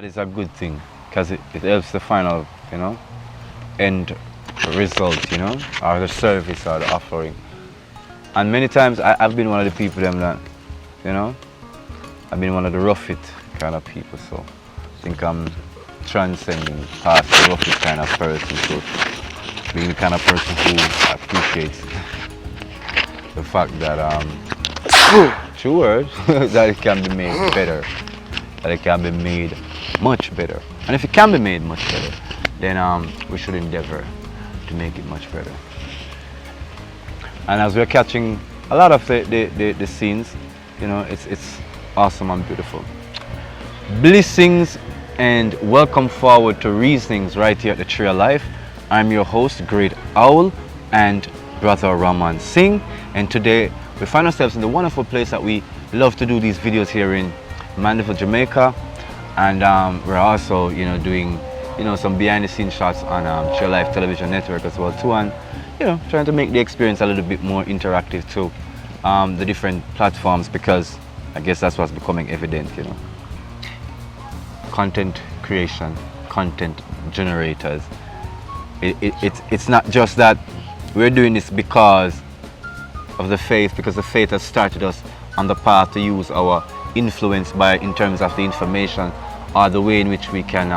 That is a good thing because it helps the final, end result, or the service or the offering. And many times I've been one of the people them that, you know, I've been one of the rough it kind of people. So I think I'm transcending past the rough it kind of person to being the kind of person who appreciates the fact that true word that it can be made better, that it can be made much better. And if it can be made much better, then we should endeavor to make it much better. And as we're catching a lot of the scenes, it's awesome and beautiful. Blessings and welcome forward to Reasonings right here at the Tree of Life. I'm your host, Great Owl, and Brother Raman Singh. And today we find ourselves in the wonderful place that we love to do these videos here in Mandeville, Jamaica. And we're also, doing, some behind the scenes shots on Tree of Life television network as well too. And, trying to make the experience a little bit more interactive to the different platforms, because I guess that's what's becoming evident, Content creation, content generators. It's not just that we're doing this because of the faith, because the faith has started us on the path to use our influence in terms of the information or the way in which we can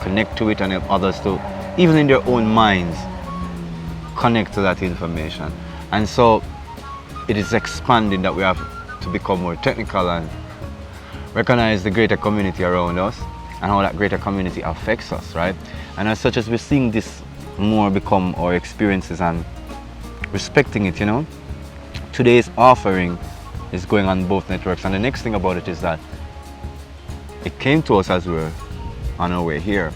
connect to it and help others to, even in their own minds, connect to that information. And so it is expanding that we have to become more technical and recognize the greater community around us and how that greater community affects us, right? And as such, as we're seeing this more become our experiences and respecting it, today's offering is going on both networks. And the next thing about it is that it came to us as we were on our way here.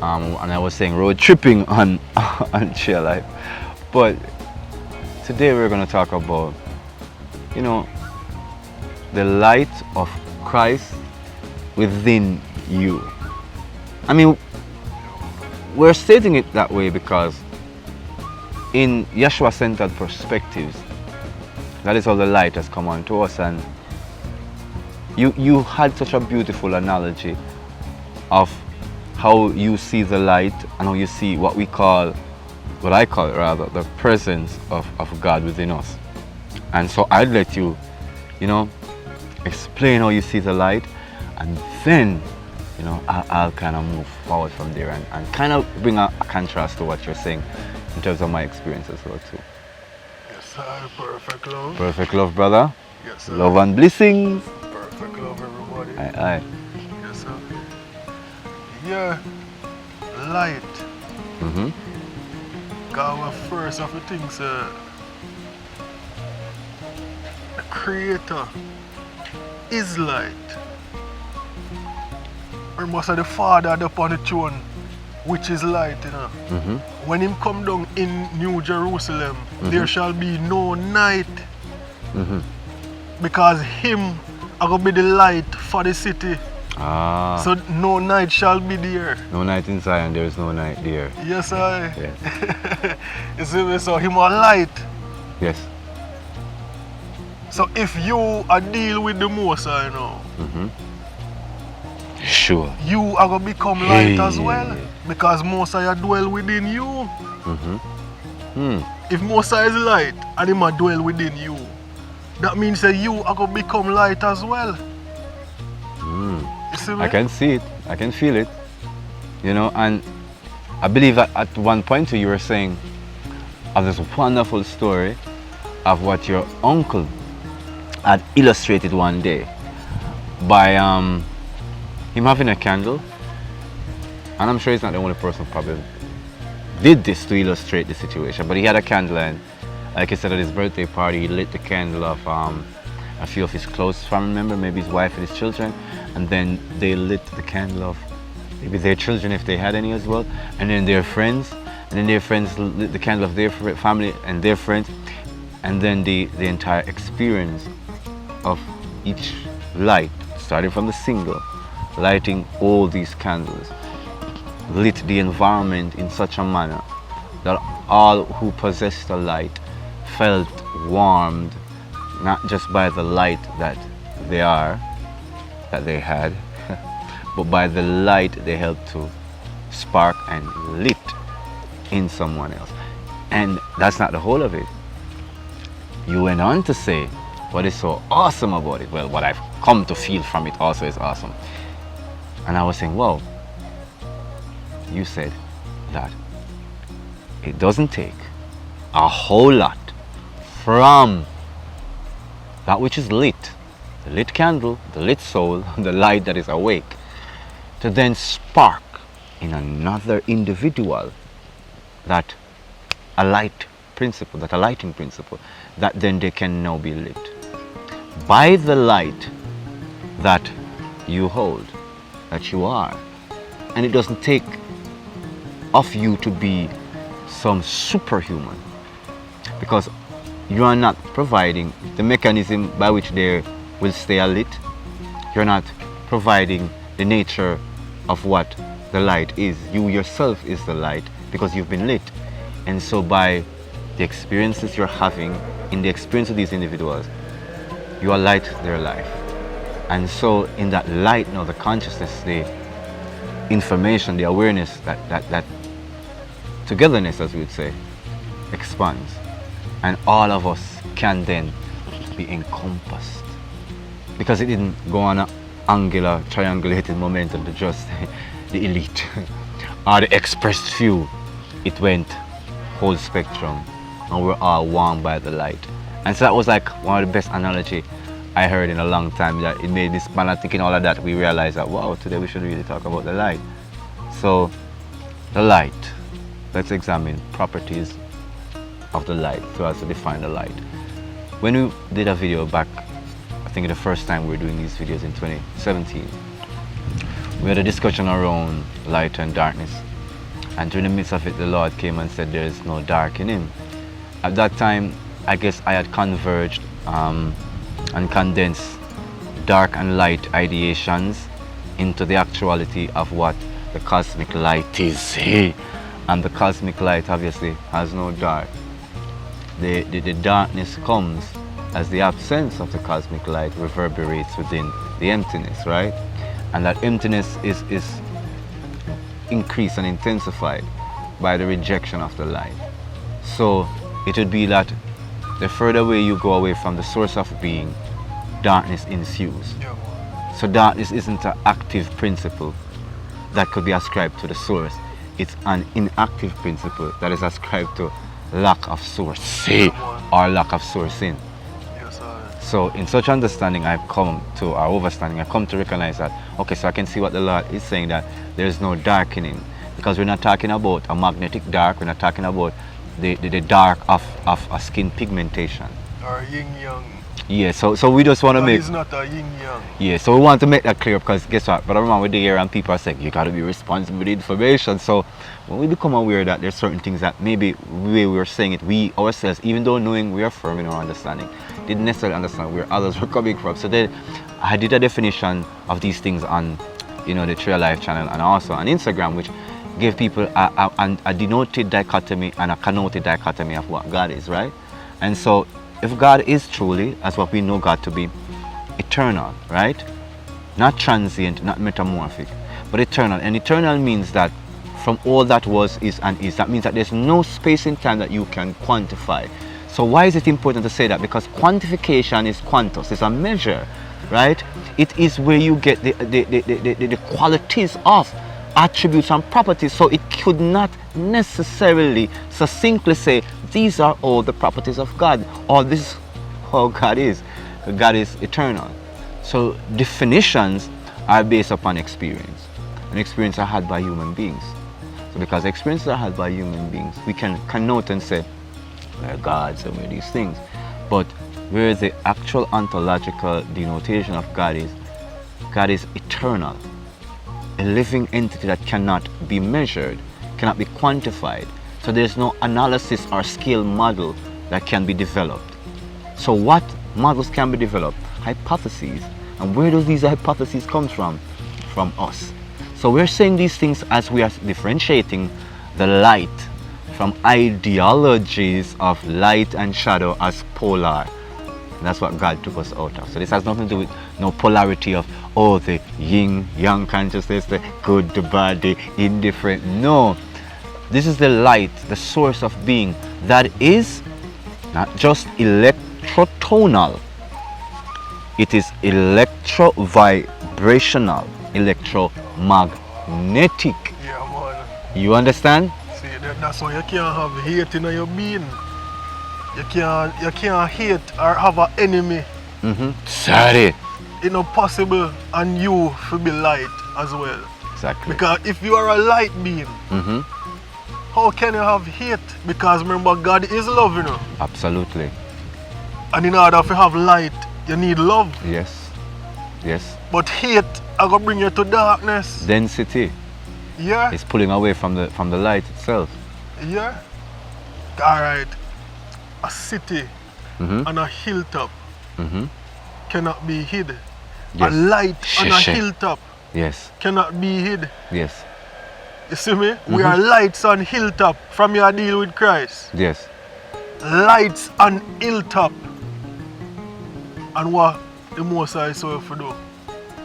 And I was saying road tripping on Tree of Life. But today we're going to talk about, the light of Christ within you. I mean, we're stating it that way because in Yeshua-centered perspectives, that is how the light has come onto us. And you had such a beautiful analogy of how you see the light and how you see what I call it rather, the presence of God within us. And so I'd let you, explain how you see the light, and then, I'll kind of move forward from there and kind of bring a contrast to what you're saying in terms of my experience as well too. Yes, sir. Perfect love. Perfect love, brother. Yes, sir. Love and blessings. Perfect love, everybody. Aye. Yes, sir. Yeah, light. God was first of the things, the Creator is light. Or must have the Father upon the throne, which is light, When him come down in New Jerusalem, there shall be no night. Because him are going to be the light for the city. So no night shall be there. No night in Zion, there is no night there. Yes, I. Yes. You see me? So him are light. Yes. So if you are deal with the Most High now, Sure. you are going to become light as well. Because Most High dwell within you. If Most High is light and him a dwell within you, that means that you are going to become light as well. You see me? I can see it. I can feel it. And I believe that at one point you were saying of this wonderful story of what your uncle had illustrated one day by him having a candle. And I'm sure he's not the only person who probably did this to illustrate the situation, but he had a candle, and like he said, at his birthday party he lit the candle of a few of his close family members, maybe his wife and his children, and then they lit the candle of maybe their children if they had any as well, and then their friends, and then their friends lit the candle of their family and their friends, and then the entire experience of each light, starting from the single, lighting all these candles, lit the environment in such a manner that all who possessed the light felt warmed, not just by the light that they had, but by the light they help to spark and lit in someone else. And that's not the whole of it. You went on to say what is so awesome about it. Well, what I've come to feel from it also is awesome. And I was saying, wow, you said that it doesn't take a whole lot from that which is lit, the lit candle, the lit soul, the light that is awake, to then spark in another individual that a light principle, that a lighting principle, that then they can now be lit by the light that you hold, that you are. And it doesn't take of you to be some superhuman, because you are not providing the mechanism by which they will stay lit. You're not providing the nature of what the light is. You yourself is the light because you've been lit. And so by the experiences you're having in the experience of these individuals, you light their life. And so in that light now, the consciousness, the information, the awareness, that togetherness, as we would say, expands. And all of us can then be encompassed. Because it didn't go on an angular, triangulated momentum to just the elite or the expressed few. It went whole spectrum, and we're all warmed by the light. And so that was like one of the best analogy I heard in a long time, that it made this man thinking all of that. We realized that, wow, today we should really talk about the light. So the light, let's examine properties of the light so as to define the light. When we did a video back, I think the first time we were doing these videos in 2017, we had a discussion around light and darkness. And during the midst of it, the Lord came and said there is no dark in him. At that time, I guess I had converged and condensed dark and light ideations into the actuality of what the cosmic light is. And the cosmic light obviously has no dark. The darkness comes as the absence of the cosmic light reverberates within the emptiness, right? And that emptiness is increased and intensified by the rejection of the light. So it would be that the further away you go away from the source of being, darkness ensues. So darkness isn't an active principle that could be ascribed to the source. It's an inactive principle that is ascribed to lack of source, or lack of sourcing. So in such understanding, I've come to, or overstanding, I've come to recognize that, okay, so I can see what the Lord is saying, that there's no darkening, because we're not talking about a magnetic dark, we're not talking about the dark of a skin pigmentation. Or yin-yang. Yeah, so we just want to make... It's not a yin-yang. Yeah, so we want to make that clear, because guess what? But I remember with the year and people are saying, you got to be responsible with information. So when we become aware that there's certain things that maybe we were saying it, we ourselves, even though knowing we are firm in our understanding, didn't necessarily understand where others were coming from. So then I did a definition of these things on, the Tree of Life channel, and also on Instagram, which gave people a denoted dichotomy and a connoted dichotomy of what God is, right? And so if God is truly, as what we know God to be, eternal, right? Not transient, not metamorphic, but eternal. And eternal means that from all that was, is, and is. That means that there's no space in time that you can quantify. So why is it important to say that? Because quantification is quantos, it's a measure, right? It is where you get the qualities of attributes and properties. So it could not necessarily succinctly say these are all the properties of God, or this is how God is. God is eternal. So definitions are based upon experience, and experience are had by human beings. So because experiences are had by human beings, we can connote and say we're gods and we're these things. But where the actual ontological denotation of God is eternal, a living entity that cannot be measured, cannot be quantified. So there's no analysis or scale model that can be developed. So what models can be developed? Hypotheses. And where do these hypotheses come from? From us. So we're saying these things as we are differentiating the light from ideologies of light and shadow as polar. And that's what God took us out of. So this has nothing to do with no polarity of, oh, the yin, yang consciousness, the good, the bad, the indifferent. No. This is the light, the source of being that is not just electrotonal. It is electro-vibrational, electromagnetic. Yeah, man. You understand? See, that's why you can't have hate in your being. You can't hate or have an enemy. Sorry. It's not possible, and you will be light as well. Exactly. Because if you are a light being, how can you have hate? Because remember, God is love, you know. Absolutely. And in order to have light, you need love. Yes. Yes. But hate are gonna bring you to darkness. Density. Yeah. It's pulling away from the light itself. Yeah. Alright. A city on a hilltop cannot be hid. Yes. A light on a hilltop Yes. cannot be hid. Yes. You see me? We are lights on hilltop from your deal with Christ. Yes. Lights on hilltop. And what the Most High saw for do?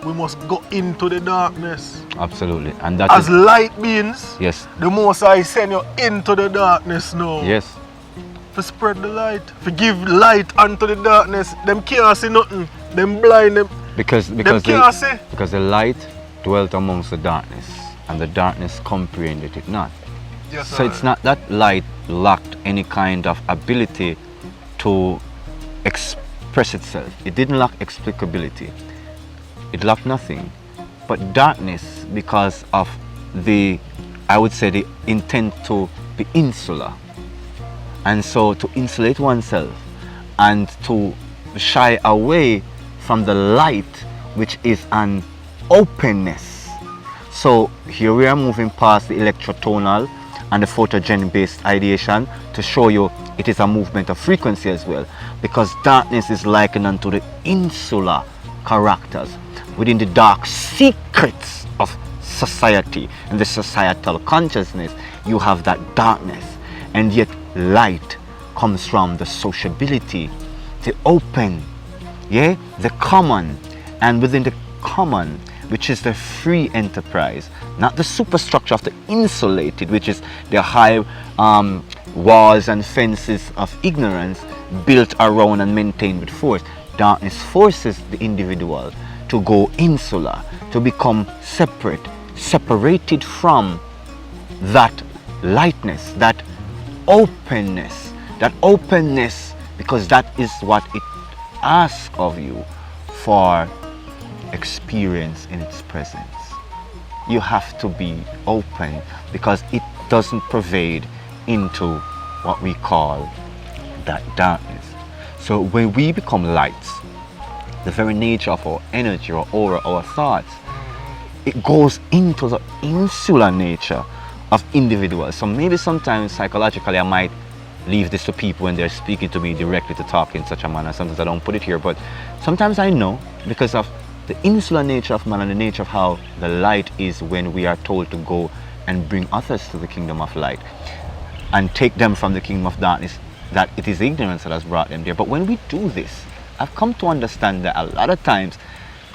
We must go into the darkness. Absolutely. And that As is, light beings, yes. the Most High send you into the darkness now. Yes. To spread the light. To give light unto the darkness. Them can't see nothing. Them blind them. Because Them can't see. because the light dwelt amongst the darkness, and the darkness comprehended it not. Yes, So sir. it's not that light lacked any kind of ability to express itself. It didn't lack explicability. It lacked nothing. But darkness, because of the, I would say, the intent to be insular. And so to insulate oneself and to shy away from the light, which is an openness. So here we are moving past the electrotonal and the photogen based ideation to show you it is a movement of frequency as well, because darkness is likened unto the insular characters within the dark secrets of society and the societal consciousness. You have that darkness, and yet light comes from the sociability, the open, yeah, the common, and within the common, which is the free enterprise, not the superstructure of the insulated, which is the high walls and fences of ignorance built around and maintained with force. Darkness forces the individual to go insular, to become separate, separated from that lightness, that openness, because that is what it asks of you for experience in its presence. You have to be open because it doesn't pervade into what we call that darkness. So when we become lights, the very nature of our energy, our aura, our thoughts, it goes into the insular nature of individuals. So maybe sometimes psychologically I might leave this to people when they're speaking to me directly to talk in such a manner. Sometimes I don't put it here, but sometimes I know, because of the insular nature of man and the nature of how the light is when we are told to go and bring others to the kingdom of light and take them from the kingdom of darkness, that it is ignorance that has brought them there. But when we do this, I've come to understand that a lot of times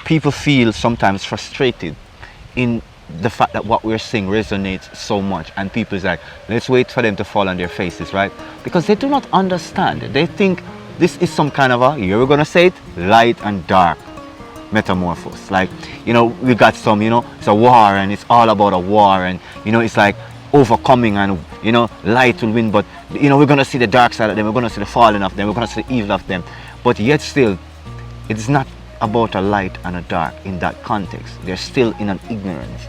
people feel sometimes frustrated in the fact that what we're saying resonates so much, and people is like, let's wait for them to fall on their faces, right? Because they do not understand. They think this is some kind of a, here we're gonna say it, light and dark metamorphosis. Like, you know, we got some, you know, it's a war and it's all about a war, and you know, it's like overcoming, and you know, light will win, but you know, we're gonna see the dark side of them, we're gonna see the falling of them, we're gonna see the evil of them. But yet still, it's not about a light and a dark in that context. They're still in an ignorance.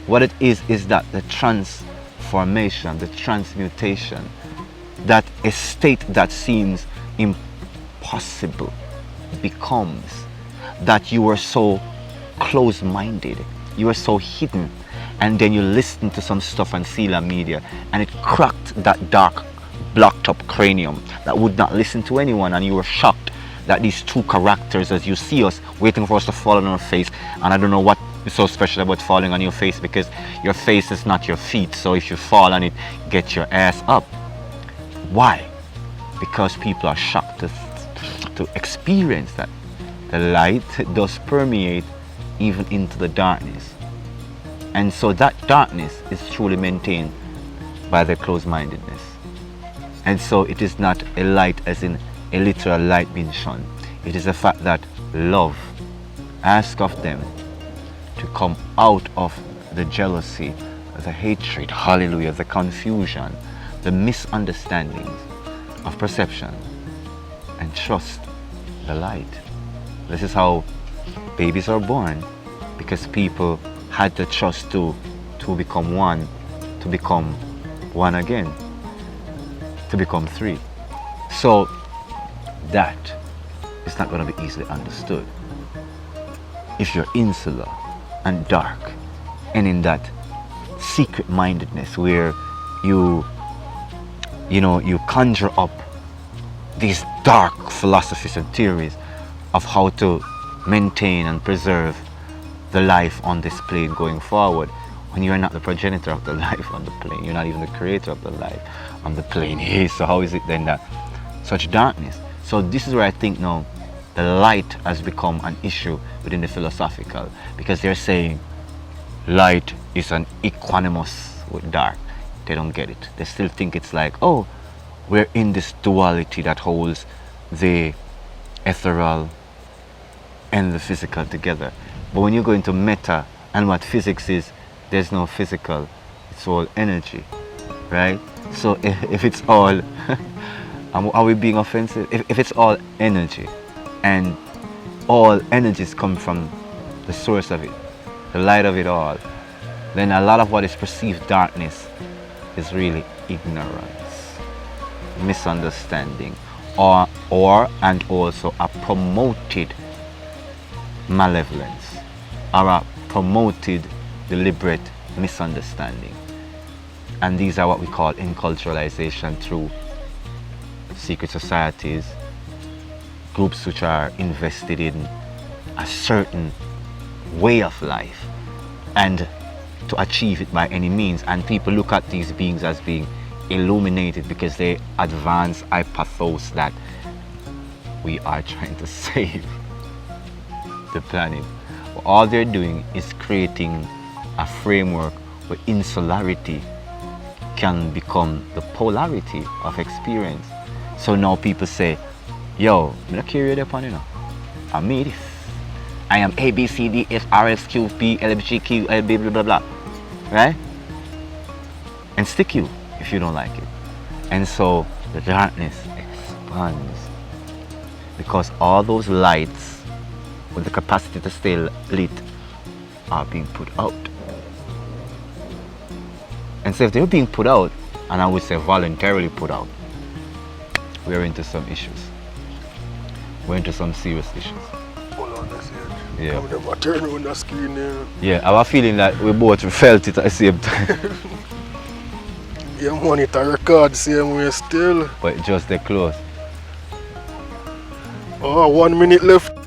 What it is that the transformation, the transmutation, that a state that seems impossible becomes that you are so close-minded, you are so hidden, and then you listen to some stuff on Sela Media and it cracked that dark, blocked up cranium that would not listen to anyone, and you were shocked that these two characters, as you see us waiting for us to fall on our face, and I don't know what is so special about falling on your face, because your face is not your feet, so if you fall on it, get your ass up. Why? Because people are shocked to to experience that the light does permeate even into the darkness. And so that darkness is truly maintained by the closed-mindedness. And so it is not a light as in a literal light being shone. It is the fact that love asks of them to come out of the jealousy, the hatred, hallelujah, the confusion, the misunderstandings of perception, and trust the light. This is how babies are born, because people had the trust to become one, to become one again, to become three. So that is not going to be easily understood. If you're insular and dark and in that secret mindedness where you conjure up these dark philosophies and theories of how to maintain and preserve the life on this plane going forward, when you're not the progenitor of the life on the plane, you're not even the creator of the life on the plane. Hey, so how is it then that such darkness? So this is where I think now the light has become an issue within the philosophical, because they're saying light is an equanimous with dark. They don't get it. They still think it's like, oh, we're in this duality that holds the ethereal and the physical together. But when you go into meta and what physics is, there's no physical, it's all energy, right? So if it's all, are we being offensive? If it's all energy, and all energies come from the source of it, the light of it all, then a lot of what is perceived darkness is really ignorance, misunderstanding, or and also a promoted malevolence, or a promoted deliberate misunderstanding. And these are what we call inculturalization through secret societies, groups which are invested in a certain way of life and to achieve it by any means. And people look at these beings as being illuminated because they advance hypothesis that we are trying to save the planet. But all they're doing is creating a framework where insularity can become the polarity of experience. So now people say, yo, I'm not carry that upon, you know. I'm me this. I am A, B, C, D, F, R, S, Q, P, L, M, G, Q, L, B, blah, blah, blah. Right? And stick you if you don't like it. And so the darkness expands because all those lights with the capacity to stay lit are being put out. And so if they're being put out, and I would say voluntarily put out, we're into some issues. We're into some serious issues. Hold on, that's it. Yeah. I'm never turn on the screen there. Yeah, I have a feeling that we both felt it at the same time. Yeah, monitor record same way still. But just they close. Oh, 1 minute left.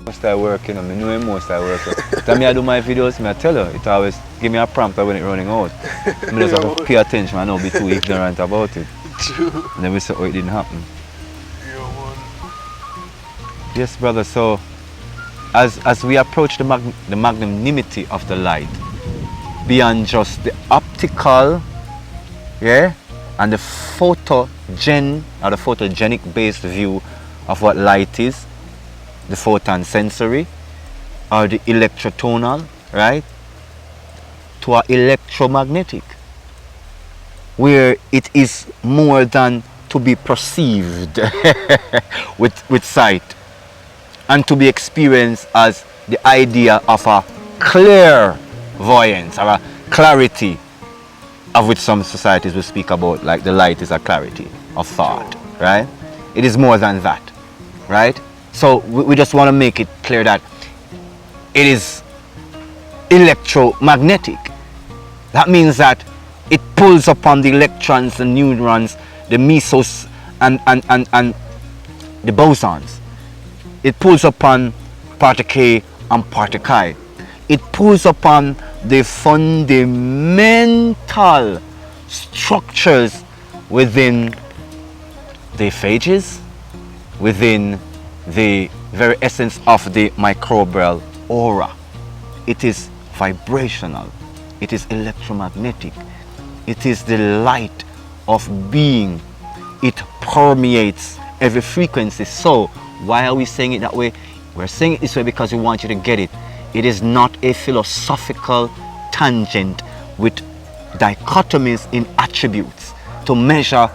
Most I work, you know, I know him most I work. Time I do my videos, I tell her, it always give me a prompt when it's running out. I just have to pay attention and not be too ignorant about it. True. And then we say, oh, it didn't happen. Yeah, man. Yes, brother, so as we approach the magnanimity of the light, beyond just the optical, yeah, and the photogenic based view of what light is, the photon sensory or the electrotonal, right, to our electromagnetic, where it is more than to be perceived with sight and to be experienced as the idea of a clairvoyance or a clarity, of which some societies will speak about, like the light is a clarity of thought, right? It is more than that, right? So we just want to make it clear that it is electromagnetic. That means that it pulls upon the electrons, the neurons, the mesos and the bosons. It pulls upon particle K and particle Chi. It pulls upon the fundamental structures within the phages, within the very essence of the microbial aura. It is vibrational. It is electromagnetic. It is the light of being. It permeates every frequency. So why are we saying it that way? We're saying it this way because we want you to get it. It is not a philosophical tangent with dichotomies in attributes to measure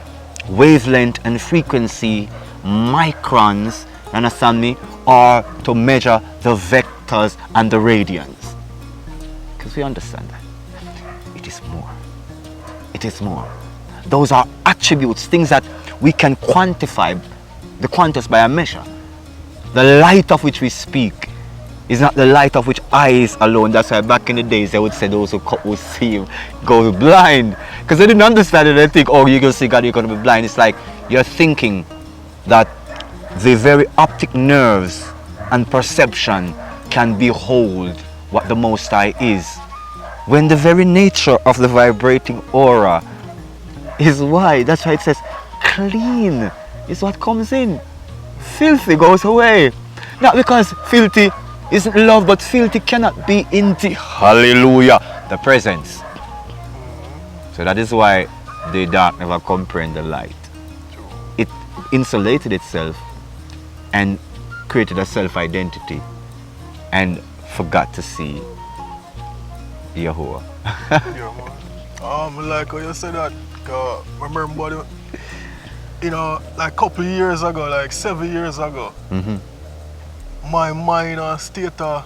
wavelength and frequency, microns, understand me, or to measure the vectors and the radians. Because we understand that. It is more. It is more. Those are attributes, things that we can quantify, the quantities by a measure. The light of which we speak is not the light of which eyes alone. That's why back in the days they would say those who see go blind. Because they didn't understand it. They think, oh, you're going to see God, you're going to be blind. It's like you're thinking that the very optic nerves and perception can behold what the Most High is, when the very nature of the vibrating aura is white. That's why it says clean is what comes in. Filthy goes away. Not because filthy isn't love, but filthy cannot be in the hallelujah, the presence. So that is why the dark never comprehend the light. It insulated itself and created a self-identity and forgot to see Yahuwah. Yeah, man. I like how you said that. Cause remember, you know, like a couple of years ago, like 7 years ago, my mind and state of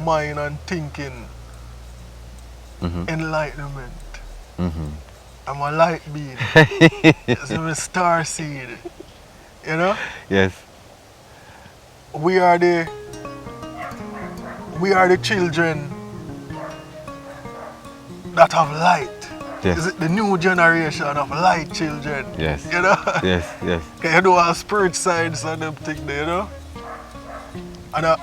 mind and thinking, enlightenment. I'm a light being. It's a star seed. You know? Yes. We are the children that have light. Yes. Is it the new generation of light children? Yes. You know? Yes, yes. Cause you know our spirit sides and them thing there, you know? And a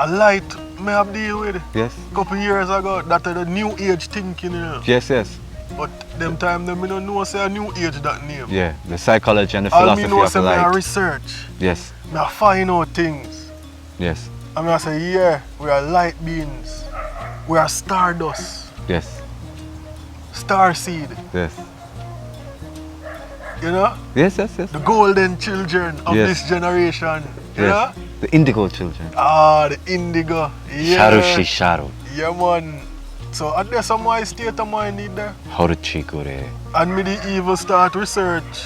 light may have deal with Yes. a couple years ago, that is the new age thinking, you know? Yes, yes. But them time them don't know say a new age that name. Yeah, the psychology and the All me philosophy know of say me a light. research. Yes, Me a find out things. yes, And I say, yeah, we are light beings. We are stardust. yes, Star seed. yes. You know? Yes, yes, yes. The golden children of Yes. this generation. You Yes. know? The indigo children. Ah, the indigo. Yeah. Sharu Sharu. Yeah, man. So, and there's some my state of mind in there. Horuchikure. And me the evil start research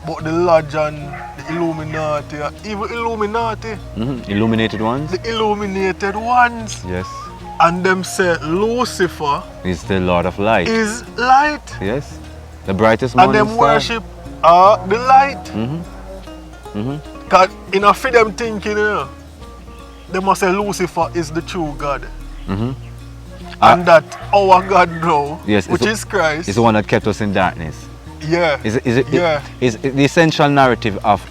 about the lodge and the Illuminati. Evil Illuminati. Illuminated ones? The illuminated ones. Yes. And them say Lucifer Is the Lord of Light. is light. Yes. The brightest And morning them star. worship the light. Cause in a for them thinking, you know, they must say Lucifer is the true God. And that our God now, Yes, which is Christ, is the one that kept us in darkness. yeah, yeah, Is the essential narrative of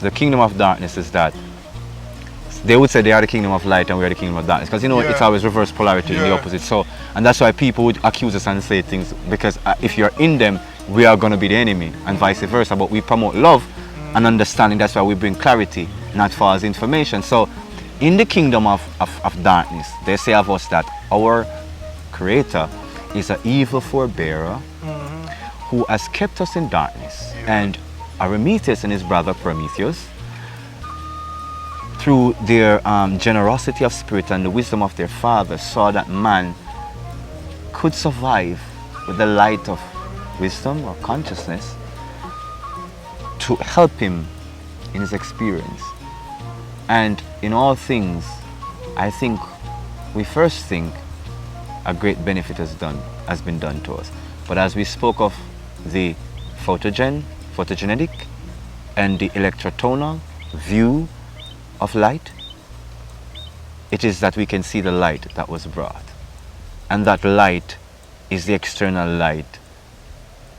the kingdom of darkness is that they would say they are the kingdom of light and we are the kingdom of darkness, because you know Yeah. it's always reverse polarity in the Yeah. opposite. So, and that's why people would accuse us and say things, because if you're in them, we are going to be the enemy, and vice versa. But we promote love and understanding. That's why we bring clarity, not false information. So in the kingdom of darkness, they say of us that our creator is an evil forebearer who has kept us in darkness. And Arimetheus and his brother Prometheus, through their generosity of spirit and the wisdom of their father, saw that man could survive with the light of wisdom or consciousness to help him in his experience. And in all things, I think we first think a great benefit has been done to us. But as we spoke of the photogenetic and the electrotonal view of light, it is that we can see the light that was brought. And that light is the external light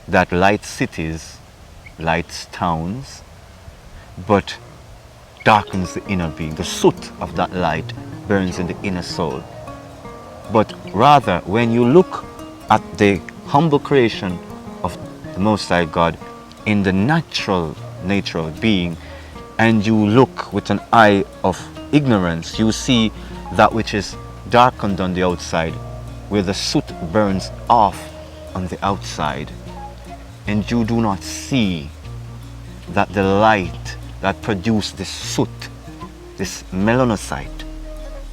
that lights cities, lights towns, but darkens the inner being. The soot of that light burns in the inner soul. But rather, when you look at the humble creation of the Most High God in the natural nature of being, and you look with an eye of ignorance, you see that which is darkened on the outside, where the soot burns off on the outside, and you do not see that the light that produced this soot, this melanocyte,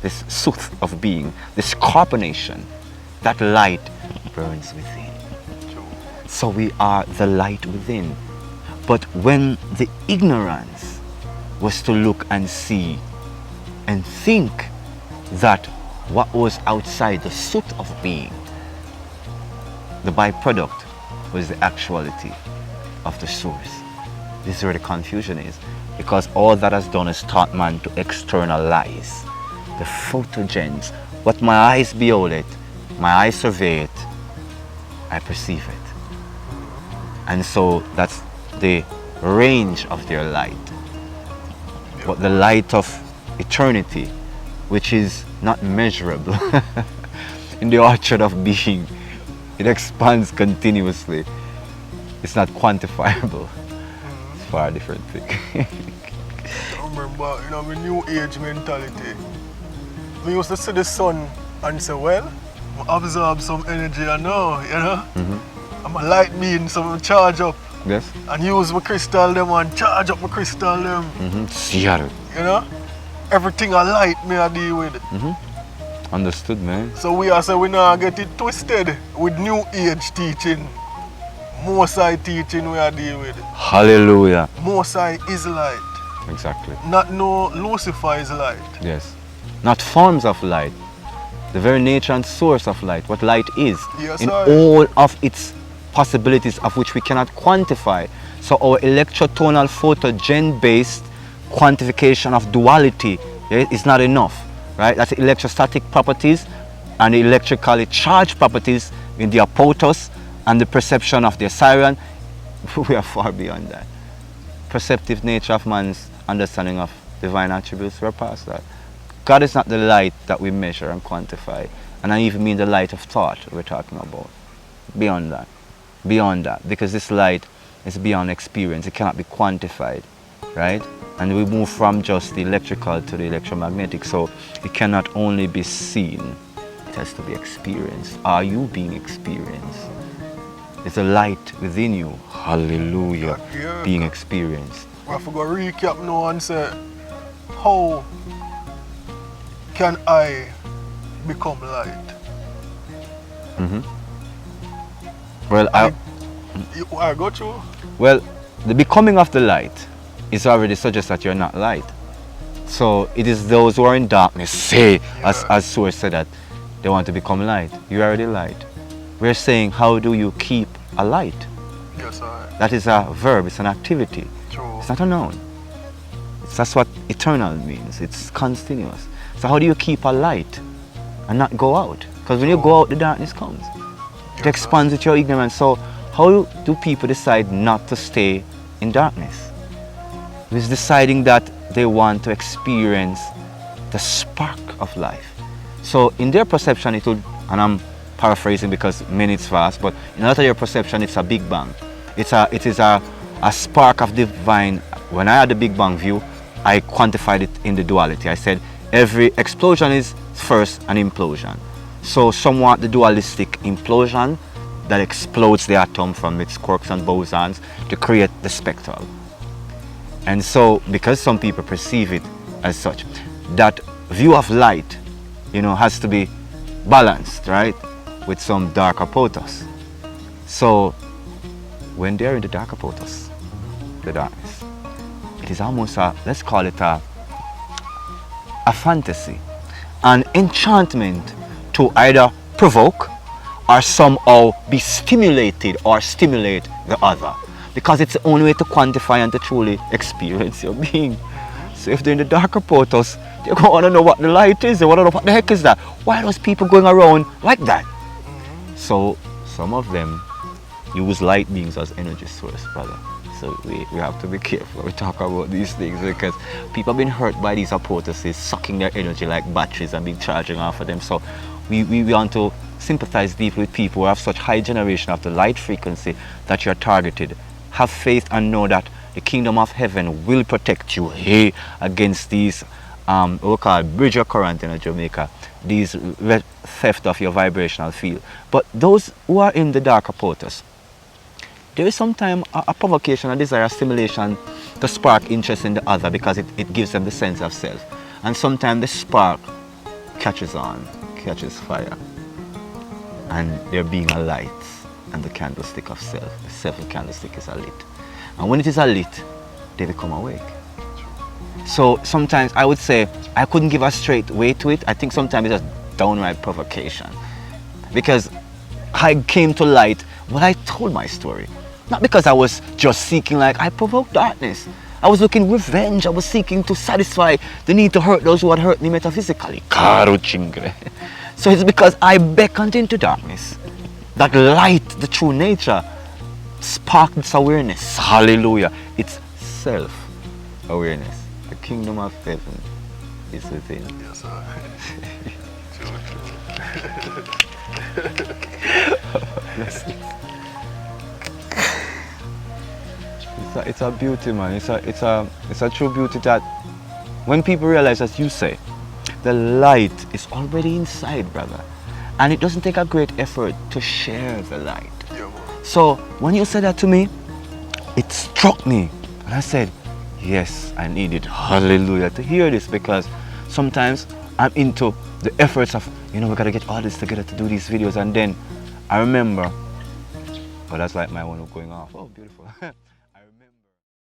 this soot of being, this carbonation, that light burns within. So we are the light within. But when the ignorance was to look and see and think that what was outside the soot of being, the byproduct was the actuality of the source. This is where the confusion is, because all that has done is taught man to externalize the photogens. What my eyes behold it, my eyes survey it, I perceive it. And so that's the range of their light. But the light of eternity, which is not measurable in the orchard of being, it expands continuously. It's not quantifiable. It's far different thing. I remember, my new age mentality. We used to see the sun and say, well, I absorb some energy I know, I'm a light being, so I charge up. Yes. And use my crystal them and charge up my crystal them. See it. Everything I light me I deal with. Understood, man. So we are saying we now get it twisted with new age teaching. Most High teaching we are deal with. Hallelujah. Most High is light. Exactly. Not no Lucifer is light. Yes. Not forms of light. The very nature and source of light. What light is. Yes, in sir. all of its possibilities, of which we cannot quantify. So our electrotonal photogen based quantification of duality is not enough. Right? That's the electrostatic properties and the electrically charged properties in the apotos and the perception of the Assyrian. We are far beyond that. Perceptive nature of man's understanding of divine attributes, we're past that. God is not the light that we measure and quantify. And I even mean the light of thought we're talking about. Beyond that. Beyond that. Because this light is beyond experience. It cannot be quantified. Right? And we move from just the electrical to the electromagnetic. So it cannot only be seen. It has to be experienced. Are you being experienced? It's a light within you. Hallelujah. Yeah. Being experienced. I forgot to recap now and say, how can I become light? Well, I got you. well, the becoming of the light is already suggests that you're not light. So it is those who are in darkness say, as Source said, that they want to become light. You're already light. We're saying, how do you keep a light? Yes, sir. That is a verb, it's an activity. True. It's not a noun. That's what eternal means. It's continuous. So how do you keep a light and not go out? Because when you go out, the darkness comes. It expands with your ignorance. So how do people decide not to stay in darkness? It's deciding that they want to experience the spark of life. So in their perception, it would, and I'm paraphrasing because minutes fast, but in a lot of your perception, it's a big bang. It is a spark of divine. When I had the big bang view, I quantified it in the duality. I said every explosion is first an implosion. So somewhat the dualistic implosion that explodes the atom from its quarks and bosons to create the spectral. And so because some people perceive it as such, that view of light, has to be balanced, right, with some darker potos. So when they're in the darker potos, the darkness, it is almost let's call it a fantasy, an enchantment to either provoke or somehow be stimulated or stimulate the other, because it's the only way to quantify and to truly experience your being. So if they're in the darker portals, they want to know what the light is. They want to know what the heck is that. Why are those people going around like that? So some of them use light beings as energy source, brother. So we have to be careful when we talk about these things, because people have been hurt by these apparatuses sucking their energy like batteries and being charging off of them. So we want to sympathize deeply with people who have such high generation of the light frequency that you're targeted. Have faith and know that the kingdom of heaven will protect you against these what we call bridge of current in Jamaica, these theft of your vibrational field. But those who are in the darker portals, there is sometimes a provocation, a desire, a stimulation to spark interest in the other because it gives them the sense of self. And sometimes the spark catches fire, and there being a light and the candlestick of self. The self candlestick is lit. And when it is lit, they become awake. So sometimes I would say I couldn't give a straight way to it. I think sometimes it's just downright provocation. Because I came to light when I told my story. Not because I was just seeking, like, I provoked darkness. I was looking revenge. I was seeking to satisfy the need to hurt those who had hurt me metaphysically. So it's because I beckoned into darkness. That light, the true nature, sparked its awareness. Hallelujah. It's self-awareness. The kingdom of heaven is within. Yes, sir. True. It's a beauty, man. It's a true beauty that when people realize, as you say, the light is already inside, brother. And it doesn't take a great effort to share the light. Yeah, man. So when you said that to me, it struck me. And I said, yes, I needed, hallelujah, to hear this, because sometimes I'm into the efforts of, we gotta get all this together to do these videos. And then I remember, oh, that's like my one going off. Oh, beautiful.